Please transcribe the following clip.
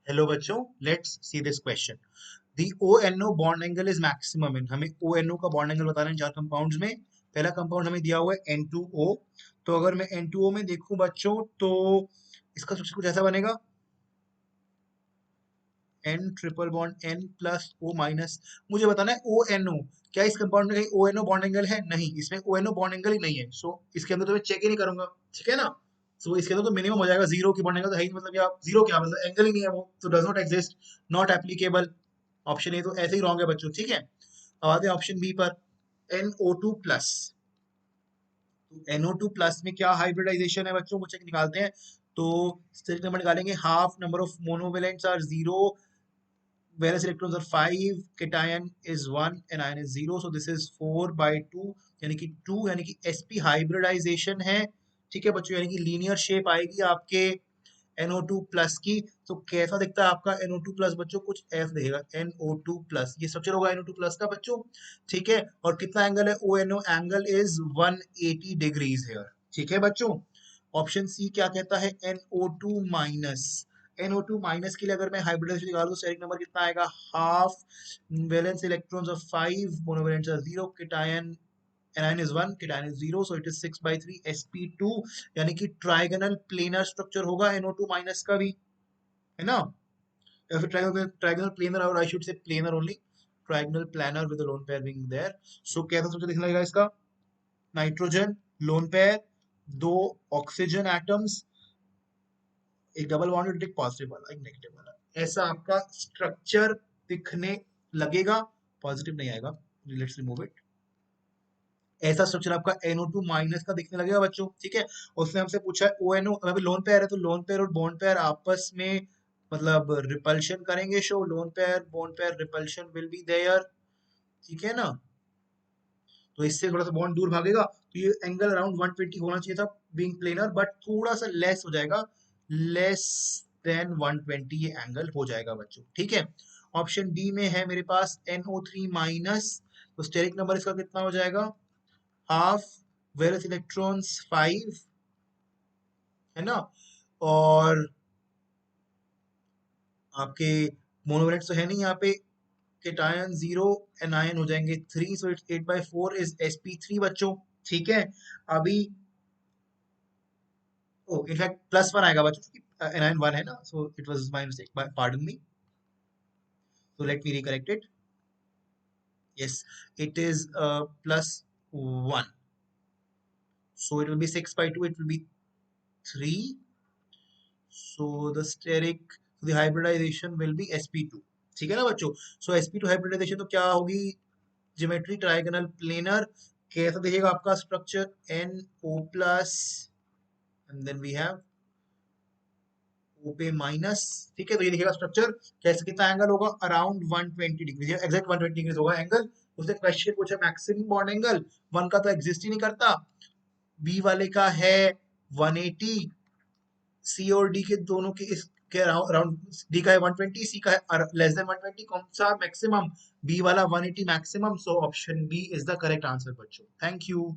Hello बच्चों, let's see this question. The ONO bond angle is maximum in. हमें ONO का bond angle बताना है चार कंपाउंड्स में. पहला कंपाउंड हमें दिया हुआ है N2O. तो अगर मैं N2O में देखूं बच्चों तो इसका स्ट्रक्चर कुछ ऐसा बनेगा. N triple bond N plus O minus. मुझे बताना है ONO. क्या इस कंपाउंड में कहीं ONO बॉन्ड एंगल है? नहीं, इसमें ONO बॉन्ड एंगल ही नहीं है. सो इसके अंदर तो मैं चेक ही नहीं करूंगा. ठीक है ना. सो इसके अंदर तो मिनिमम हो जाएगा. जीरो की बॉन्ड एंगल तो है ही नहीं. मतलब क्या जीरो, क्या मतलब एंगल ही नहीं है वो, तो does not exist. Not applicable. Option A तो ऐसे ही रॉन्ग है बच्चों. ठीक है. अब आते हैं ऑप्शन बी पर. NO2 plus. तो NO2 प्लस में क्या हाइब्रिडाइजेशन है बच्चों, वो चेक निकालते हैं. तो स्टेरिक नंबर निकालेंगे. Half number of monovalents are zero, whereas electrons are 5, cation is 1 and ion is 0, so this is 4 by 2, यानी कि 2, यानी कि sp हाइब्रिडाइजेशन है. ठीक है बच्चों, यानी कि लीनियर शेप आएगी आपके NO2 प्लस की. तो कैसा दिखता है आपका NO2 प्लस बच्चों? कुछ ऐसा दिखेगा NO2 प्लस. ये स्ट्रक्चर होगा NO2 प्लस का बच्चों. ठीक है. और कितना एंगल है? ONO angle is 180 degrees here. ठीक है बच्चों. ऑप्शन सी क्या कहता है? NO2 minus. NO2 माइनस के लिए अगर मैं हाइब्रिडाइजेशन निकालूं, स्टेरिक नंबर कितना आएगा? Half. Valence electrons of 5, monovalents are 0, cation anion is 1, cation is 0, so it is 6 by 3 sp2. यानी कि ट्राइगोनल प्लेनर स्ट्रक्चर होगा NO2 माइनस का भी, है ना. या फिर ट्राइगोनल प्लेनर, और I should say planar only. Trigonal planar with lone pair being there. So कैसा स्ट्रक्चर दिखने लगेगा इसका? नाइट्रोजन, लोन पेयर, दो ऑक्सीजन एटम्स, एक डबल बॉन्ड, एक पॉजिटिव वाला, एक नेगेटिव वाला. ऐसा आपका स्ट्रक्चर दिखने लगेगा. पॉजिटिव नहीं आएगा. Let's remove it. ऐसा स्ट्रक्चर आपका NO2 माइनस का दिखने लगेगा बच्चों. ठीक है. उसने हमसे पूछा है ONO, अभी लोन पेयर है तो लोन पेयर और बॉन्ड पेयर आपस में मतलब रिपल्शन करेंगे. So lone pair bond pair repulsion will be there. ठीक है ना. तो इससे थोड़ा सा बॉन्ड दूर भागेगा, तो ये एंगल अराउंड 120 होना चाहिए था बीइंग प्लेनर, बट थोड़ा सा लेस हो जाएगा. लेस देन 120 ये एंगल हो जाएगा बच्चों. ठीक है. ऑप्शन डी में है मेरे पास NO3 माइनस. तो स्टेरिक नंबर इसका कितना हो जाएगा? हाफ. वेरस इलेक्ट्रॉन्स 5, है ना. और आपके मोनोवैलेंट्स तो है नहीं यहाँ पे. केटायन 0, एनायन हो जाएंगे 3, सो इट्स 8/4 इज sp3 बच्चों. ठीक है. अभी ओ इनफैक्ट +1 आएगा बच्चों, क्योंकि एनायन 1 है ना. So it was my mistake, pardon me. So let me recorrect it. Yes, it is +1. So it will be 6/2, it will be 3. So the steric, the hybridization will be sp2. ठीक है ना बच्चों. सो sp2 hybridisation तो क्या होगी? Geometry trigonal planar. कैसा दिखेगा आपका structure? NO plus and then we have O पे माइनस. ठीक है. तो ये दिखेगा स्ट्रक्चर. कैसे, कितना एंगल होगा? अराउंड 120 डिग्री, एग्जैक्ट 120 डिग्री होगा एंगल. उसने क्वेश्चन पूछा मैक्सिमम बॉन्ड एंगल. वन का तो एग्जिस्ट ही नहीं करता. बी वाले का है 180. सी और डी के दोनों के इस के अराउंड, डी का है 120, सी का है लेस देन 120. कौन सा मैक्सिमम? बी वाला 180 maximum. So option B is the correct answer बच्चों. Thank you.